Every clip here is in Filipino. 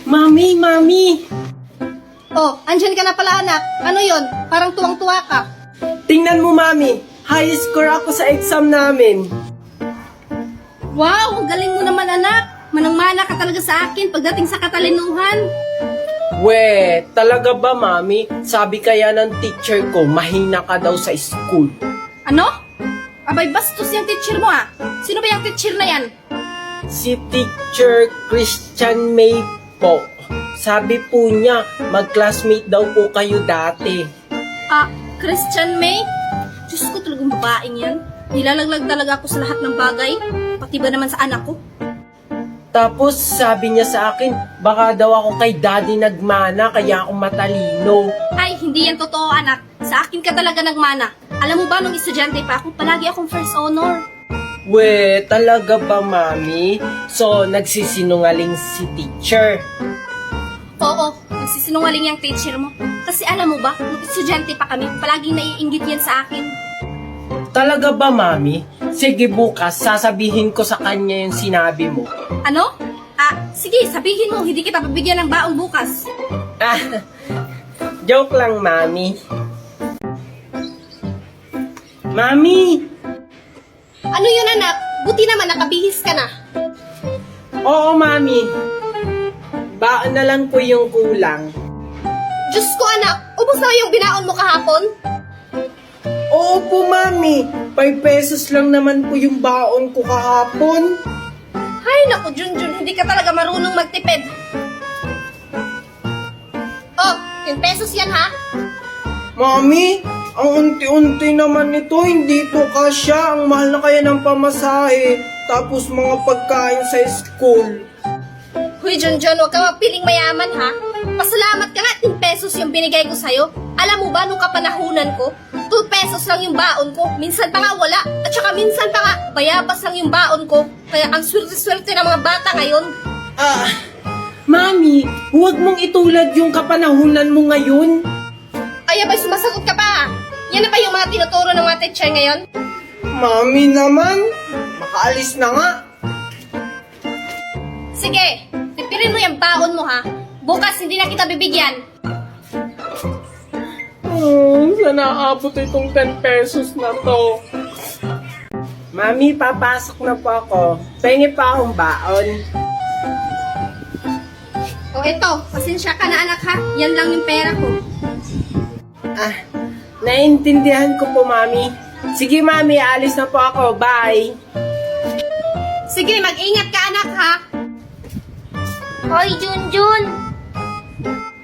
Mami, Mami! Oh, andyan ka na pala anak. Ano yon? Parang tuwang-tuwa ka. Tingnan mo, Mami! High score ako sa exam namin. Wow, ang galing mo naman anak. Manang-mana ka talaga sa akin pagdating sa katalinuhan. We, talaga ba, Mami? Sabi kaya ng teacher ko, mahina ka daw sa school. Ano? Abay, bastos yung teacher mo ah. Sino ba yung teacher na yan? Si Teacher Christian May po. Sabi po niya, mag-classmate daw po kayo dati. Ah, Christian May? Diyos ko talagang babaeng yan. Nilalaglag talaga ako sa lahat ng bagay. Pati ba naman sa anak ko? Tapos sabi niya sa akin, baka daw ako kay daddy nagmana kaya ako matalino. Ay, hindi yan totoo anak. Sa akin ka talaga nagmana. Alam mo ba, nung estudyante pa ako, palagi akong first honor. We, talaga ba, Mami? So, nagsisinungaling si teacher. Oo, nagsisinungaling yung teacher mo. Kasi alam mo ba, nung estudyante pa kami, palaging naiinggit yan sa akin. Talaga ba, Mami? Sige, bukas, sasabihin ko sa kanya yung sinabi mo. Ano? Ah, sige, sabihin mo, hindi kita pabigyan ng baong bukas. Ah, joke lang, Mami. Mami! Ano yun anak? Buti naman nakabihis ka na. Oo, Mami. Baon na lang po yung kulang. Diyos ko anak, ubos na yung binaon mo kahapon? Oo po, Mami. 5 pesos lang naman po yung baon ko kahapon. Ay naku, Junjun, hindi ka talaga marunong magtipid. Oh, 10 pesos yan ha? Mami, ang unti-unti naman nito, hindi to kasya. Ang mahal na kaya ng pamasahe. Tapos mga pagkain sa school. Huy, Junjun, huwag ka magpiling mayaman ha? Pasalamat ka nga, 10 pesos yung binigay ko sa'yo. Alam mo ba, nung kapanahunan ko, 2 pesos lang yung baon ko. Minsan pa nga wala. At saka minsan pa nga, bayabas lang yung baon ko. Kaya ang swerte-swerte ng mga bata ngayon. Ah, Mami, huwag mong itulad yung kapanahunan mo ngayon. Ay, abay, sumasagot ka pa. Yan na ba yung mga tinuturo ng mga teacher ngayon? Mami naman, makaalis na nga. Sige, tipirin mo yung baon mo ha. Bukas hindi na kita bibigyan. Sana abot itong 10 pesos na to. Mami, papasok na po ako. Pengi pa akong baon. O eto, pasensya ka na anak ha. Yan lang yung pera ko. Ah, naiintindihan ko po, Mami. Sige, Mami, alis na po ako. Bye. Sige, mag-ingat ka anak ha. Hoy, Junjun!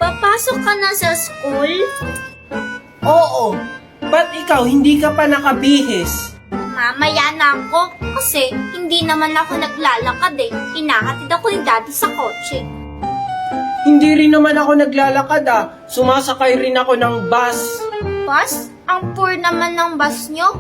Papasok ka na sa school? Oo. Ba't ikaw, hindi ka pa nakabihis? Mamaya na ako kasi hindi naman ako naglalakad eh. Hinahatid ako ni Daddy sa kotse. Hindi rin naman ako naglalakad ah. Sumasakay rin ako ng bus. Bus? Ang poor naman ng bus nyo.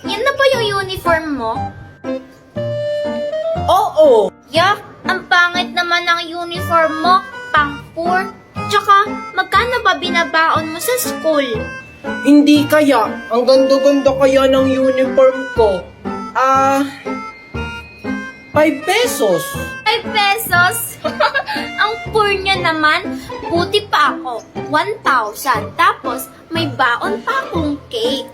Yan na ba yung uniform mo? Oo. Yak, ang pangit naman ng uniform mo. Pang poor. Tsaka, magkano ba binabaon mo sa school? Hindi kaya. Ang ganda-ganda kaya ng uniform ko. 5 pesos. 5 pesos? Ang poor niya naman. Buti pa ako. 1,000. Tapos, may baon pa akong cake.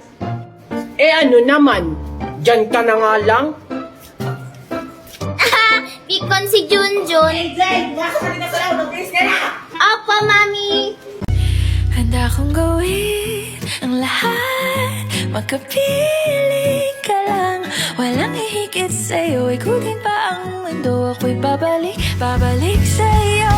Eh ano naman? Diyan ka na nga lang. Pikon si Junjun. Opo, Mami. Handa kong gawin ang lahat. Magkapiling ka lang. Walang hihigit sa'yo. Ikutin pa ang mundo. Ako'y babalik, babalik sa'yo.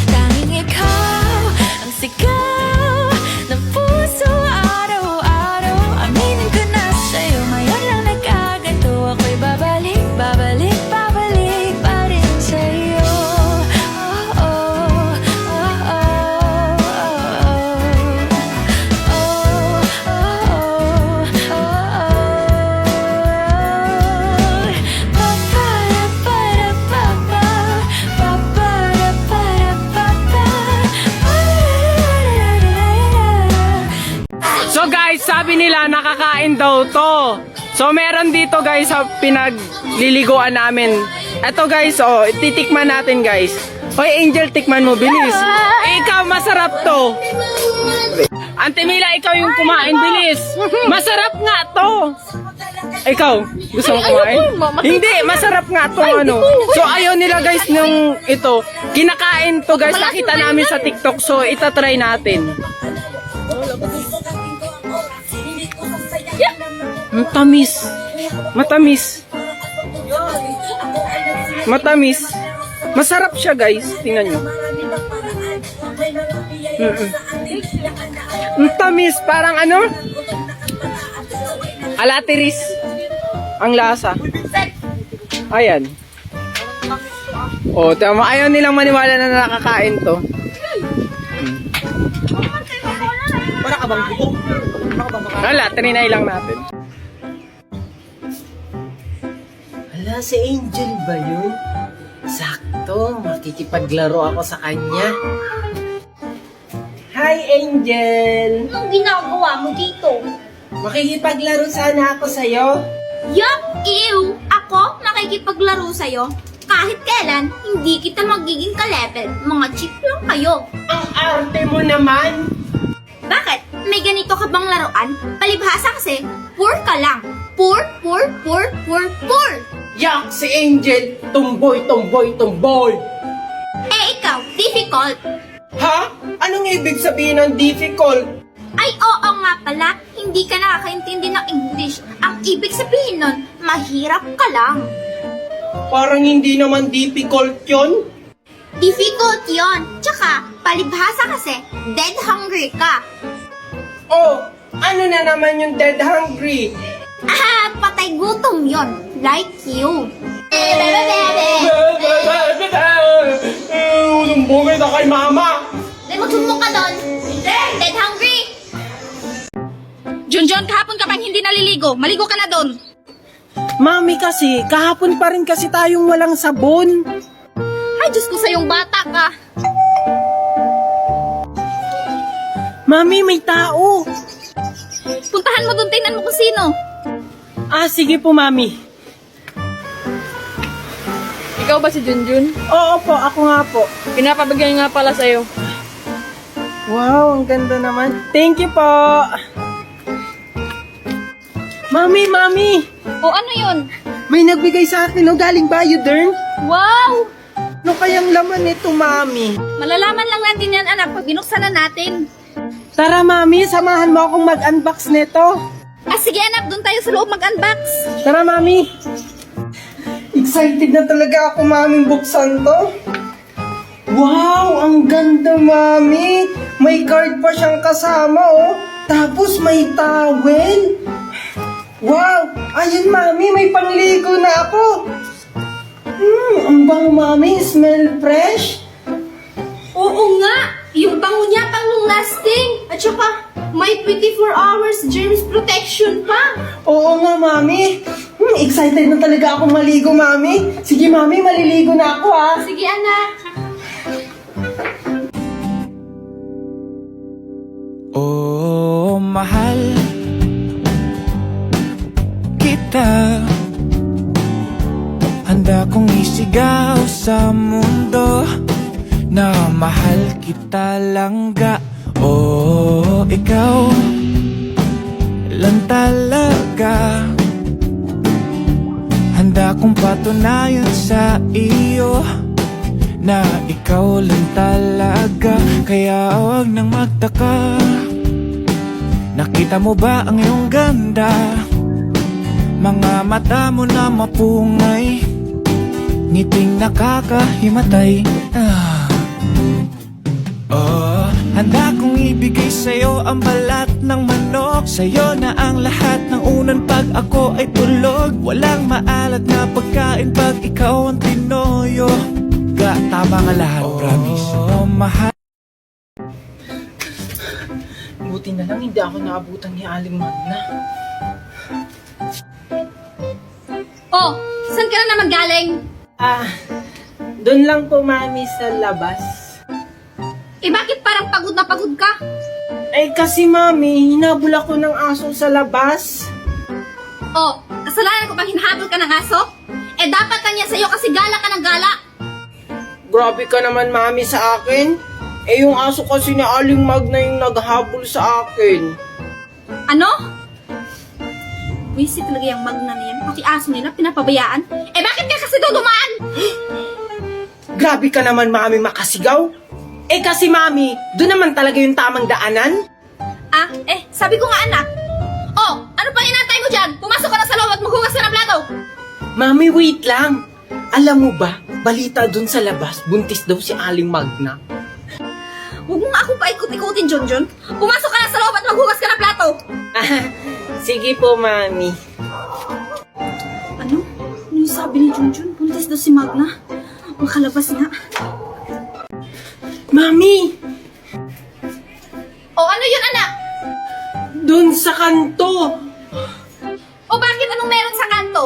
Tanging ikaw ang sigaw ng puso araw-araw. Aminin ko na sa'yo. Ngayon lang nagkaganto. Ako'y babalik, babalik, babalik pa rin sa'yo. Oh, oh, oh, oh, So guys, sabi nila nakakain daw to. So meron dito guys sa pinagliliguan namin. Eto guys, titikman natin guys. Hoy Angel, tikman mo, bilis. Ikaw, masarap to. Ante Mila, ikaw yung kumain, bilis. Masarap nga to. Ikaw, gusto mo kumain? Hindi, masarap nga to ano. So ayaw nila guys nung ito. Kinakain to guys, nakita namin sa TikTok. So itatry natin. Matamis. Matamis. Matamis. Masarap siya guys. Tingnan nyo. Matamis. Parang ano? Alatiris. Ang lasa. Ayan. Oh, tama. Ayaw nilang maniwala na nakakain to. Para ka bang buko? Wala, trinay lang natin. Hala, si Angel ba yun? Sakto, makikipaglaro ako sa kanya. Hi, Angel! Anong ginagawa mo dito? Makikipaglaro sana ako sa'yo. Yup! Ew! Ako? Nakikipaglaro sa'yo? Kahit kailan, hindi kita magiging ka-level. Mga cheap lang kayo. Ang arte mo naman! Bakit? May ganito ka bang laruan? Palibhasa kasi, poor ka lang. Poor, poor, poor, poor, poor. Yak, si Angel! Tumboy, tumboy, tumboy! Eh ikaw, difficult. Ha? Anong ibig sabihin ng difficult? Ay oo nga pala, hindi ka nakakaintindi ng English. Ang ibig sabihin nun, mahirap ka lang. Parang hindi naman difficult yon. Difficult yon. Tsaka, palibhasa kasi, dead hungry ka. Oh, ano na naman yung dead hungry? Ah, patay gutom yon. Like you. Sumbungin na kay mama! Dahil magsumbong ka doon. Dead hungry. Junjun, kahapon ka bang hindi naliligo? Maligo ka na doon. Mami kasi, kahapon pa rin kasi tayong walang sabon. Ay, Diyos ko sa yung bata ka. Mami, may tao. Puntahan mo doon, tingnan mo kung sino. Ah, sige po, Mami. Ikaw ba si Junjun? Oo po, ako nga po. Pinapabigyan nga pala sa'yo. Wow, ang ganda naman. Thank you po. Mami, Mami. O ano yun? May nagbigay sa akin, galing Bayodern. Wow! Ano kayang laman nito, Mami? Malalaman lang natin yan, anak, pag binuksan na natin. Tara, Mami, samahan mo akong mag-unbox nito. Ah, sige anak, doon tayo sa loob mag-unbox. Tara, Mami. Excited na talaga ako, Mami, buksan to. Wow, ang ganda, Mami. May card pa siyang kasama, oh. Tapos may towel. Wow, ayun, Mami, may pangligo na ako. Ang bango, Mami. Smell fresh. Oo nga, yung bango niya pang long-lasting. At saka, may 24 hours germs protection pa. Oo nga, Mami. Excited na talaga ako maligo, Mami. Sige, Mami, maliligo na ako, ha. Sige anak. Oh, mahal kita. Handa kong isigaw sa mundo na mahal kita langga. Oh, ikaw lang talaga. Handa kong patunayan sa iyo na ikaw lang talaga. Kaya huwag nang magtaka. Nakita mo ba ang iyong ganda? Mga mata mo na mapungay, ngiting nakakahimatay. Oh, handa kong ibigay sa'yo ang balat ng manok. Sa'yo na ang lahat ng unan pag ako ay tulog. Walang maalat na pagkain pag ikaw ang tinoyo. Tama nga lahat, promise. Oh, mahal. Buti na lang hindi ako naabutan ni Aling Magna. Oh, saan ka na naman galing? Doon lang po, Mami, sa labas. Eh bakit parang pagod na pagod ka? Eh kasi, Mami, hinabol ako ng aso sa labas. Oh, kasalanan ko bang hinahabol ka ng aso? Eh dapat lang yan sa'yo kasi gala ka ng gala. Grabe ka naman, mami, sa akin. Eh, yung aso kasi ni Aling Magna yung naghabol sa akin. Ano? Wisit talaga yung magna na yan. Pati aso nila, pinapabayaan. Eh bakit ka kasi dudumaan? Grabe ka naman, mami, makasigaw. Eh, kasi, mami, doon naman talaga yung tamang daanan. Ah, sabi ko nga anak. Oh, ano pang inantay mo dyan? Pumasok ka na sa loob at maghugas ka ng plato. Mami, wait lang. Alam mo ba, balita doon sa labas, buntis daw si Aling Magna. Huwag mo nga akong paikot-ikutin, Junjun. Pumasok ka na sa loob at maghugas ka ng plato. Sige po, mami. Ano? Ano yung sabi ni Junjun? Buntis daw si Magna. Makalabas nga. Mami, O ano yun, anak? doon sa kanto. O bakit anong meron sa kanto?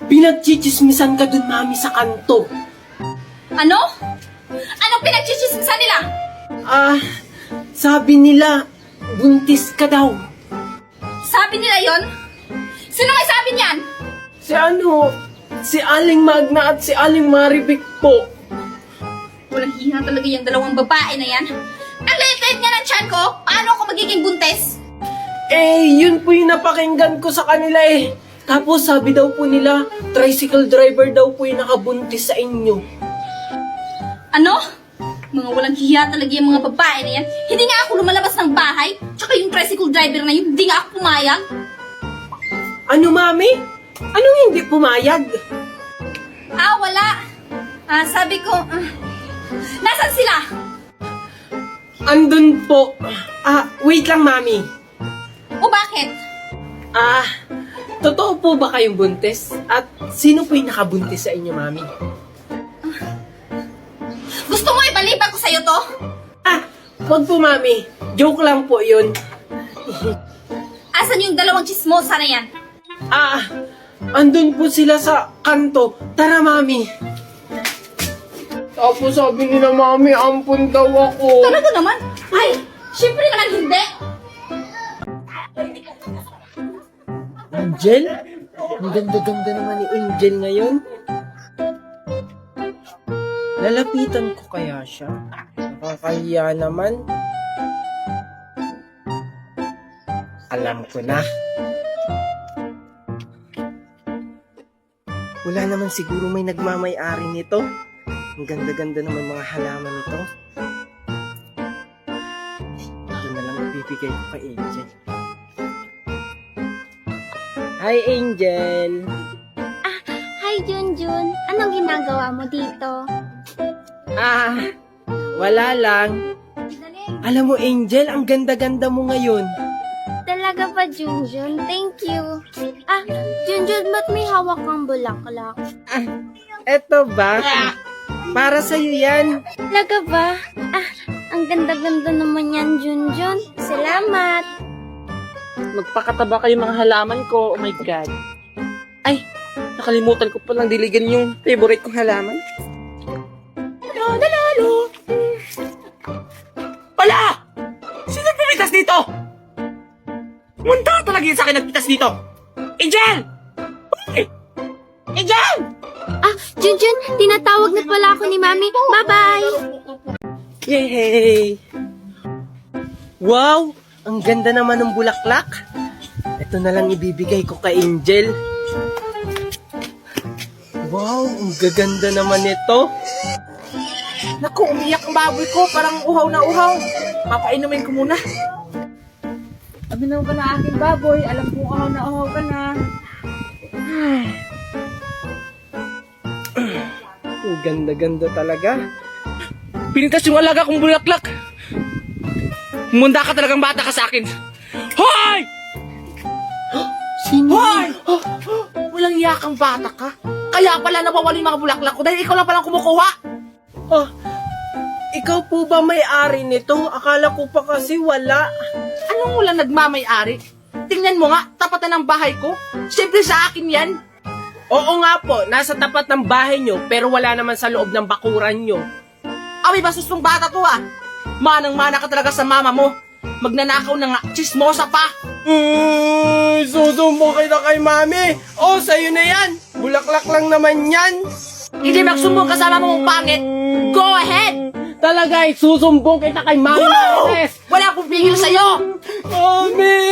Pinagchichismisan ka doon, mami, sa kanto. Ano? Anong pinagchichismisan nila? Sabi nila, buntis ka daw. Sabi nila yon? Sino may sabi niyan? Si Aling Magna at si Aling Maribik po. Walang hiha talaga yung dalawang babae na yan. Ang liit-liit nga ng tiyan ko, paano ako magiging buntis? Yun po yung napakinggan ko sa kanila eh. Tapos sabi daw po nila, tricycle driver daw po yung nakabuntis sa inyo. Ano? Mga walang hiya talaga yung mga babae na yan. Hindi nga ako lumalabas ng bahay. Tsaka yung tricycle driver na yun, hindi nga ako pumayag. Ano, mami? Anong hindi pumayag? Wala. Sabi ko, nasan sila? Andun po. Wait lang, mami. O bakit? Totoo po ba kayong buntis? At sino po yung nakabuntis sa inyo, mami? Gusto mo ibaliban ko sa'yo to? Wag po, mami. Joke lang po yun. Asan yung dalawang chismosa na yan? Andun po sila sa kanto. Tara, mami. Tapos sabi nila, mami, ampun daw ako. Talaga naman? Ay, syempre naman hindi. Angel? Ang ganda-ganda naman ni Angel ngayon. Lalapitan ko kaya siya? Nakakahiya naman. Alam ko na. Wala naman siguro may nagmamay-ari nito. Ang ganda-ganda naman mga halaman nito. Ito na lang ibibigay ko kay Angel. Hi, Angel! Hi, Junjun. Anong ginagawa mo dito? Wala lang. Alam mo, Angel, ang ganda-ganda mo ngayon. Talaga ba, Junjun? Thank you. Junjun, ba't may hawak kang bulaklak? Eto ba? Para sa'yo yan. Talaga ba? Ang ganda-ganda naman yan, Junjun. Salamat. Magpakataba kayo mga halaman ko. Oh my God. Ay, nakalimutan ko palang diligan yung favorite kong halaman. Lalo. Wala! Sino pumitas dito? Munta talaga yun sa akin nagpitas dito. Angel! Uy! Angel! Junjun, tinatawag na pala ako ni Mami. Bye-bye! Yay! Wow! Ang ganda naman ng bulaklak. Ito na lang ibibigay ko kay Angel. Wow! Ang gaganda naman nito. Naku, umiyak ang baboy ko. Parang uhaw na uhaw. Papainumin ko muna. Aminaw ka na aking baboy. Alam kong uhaw ka na. Ang ganda-ganda talaga. Pinitas yung alaga kong bulaklak. Munda ka talagang bata ka sa akin. Hoy! Sino? Hoy! Walang iyakang bata ka. Kaya pala nawawala yung mga bulaklak ko dahil ikaw lang palang kumukuha. Ikaw po ba may-ari nito? Akala ko pa kasi wala. Anong wala nagmamay-ari? Tingnan mo nga, tapat na ng bahay ko. Siyempre sa akin yan. Oo nga po, nasa tapat ng bahay nyo, pero wala naman sa loob ng bakuran nyo. Awi, bastos tong bata to Manang-mana ka talaga sa mama mo. Magnanakaw na nga, chismosa pa. Susumbo kita kay mami. Sa'yo na yan. Bulaklak lang naman yan. Hindi magsumbong kasama mong pangit. Go ahead! Talaga, susumbong kita kay Mami Marites. Wala akong pigil sa'yo! Mami!